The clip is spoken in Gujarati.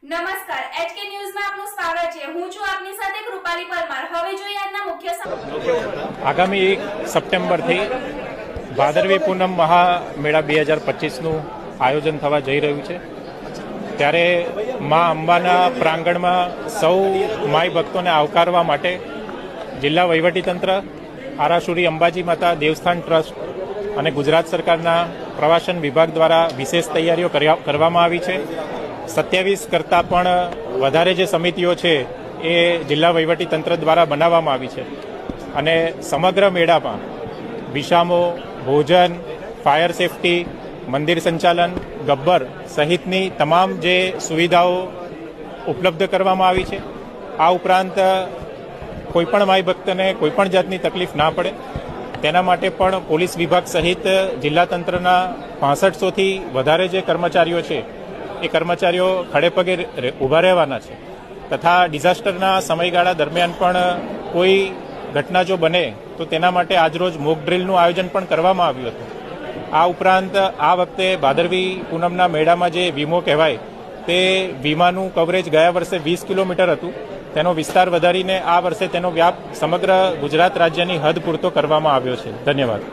નમસ્કાર એચકે ન્યૂઝમાં આપનું સ્વાગત છે। હું છું આપની સાથે કૃપાલી પરમાર। હવે જોઈએ આજના મુખ્ય સમાચાર। આગામી 1 સપ્ટેમ્બરથી ભાદરવી પૂનમ મહામેળા 2025નું આયોજન થવા જઈ રહ્યું છે। ત્યારે મા અંબાના પ્રાંગણમાં સૌ માઈ ભક્તોને આવકારવા માટે જિલ્લા વહીવટીતંત્ર, આરાસુરી અંબાજી માતા દેવસ્થાન ટ્રસ્ટ અને ગુજરાત સરકારના પ્રવાસન વિભાગ દ્વારા વિશેષ તૈયારીઓ કરવામાં આવી છે। 27 કરતાં પણ વધારે જે સમિતિઓ છે એ જિલ્લા વહીવટીતંત્ર દ્વારા બનાવવામાં આવી છે અને સમગ્ર મેળામાં વિસામો, ભોજન, ફાયર સેફટી, મંદિર સંચાલન, ગબ્બર સહિતની તમામ જે સુવિધાઓ ઉપલબ્ધ કરવામાં આવી છે। આ ઉપરાંત કોઈપણ માઈ ભક્તને કોઈપણ જાતની તકલીફ ના પડે તેના માટે પણ પોલીસ વિભાગ સહિત જિલ્લા તંત્રના 6500થી વધારે જે કર્મચારીઓ છે એ કર્મચારીઓ ખડે પગે ઊભા રહેવાના છે તથા ડિઝાસ્ટરના સમયગાળા દરમિયાન પણ કોઈ ઘટના જો બને તો તેના માટે આજરોજ મોક ડ્રીલનું આયોજન પણ કરવામાં આવ્યું હતું। આ ઉપરાંત આ વખતે ભાદરવી પૂનમના મેળામાં જે વીમો કહેવાય તે વીમાનું કવરેજ ગયા વર્ષે 20 કિલોમીટર હતું, તેનો વિસ્તાર વધારીને આ વર્ષે તેનો વ્યાપ સમગ્ર ગુજરાત રાજ્યની હદ પૂરતો કરવામાં આવ્યો છે। ધન્યવાદ।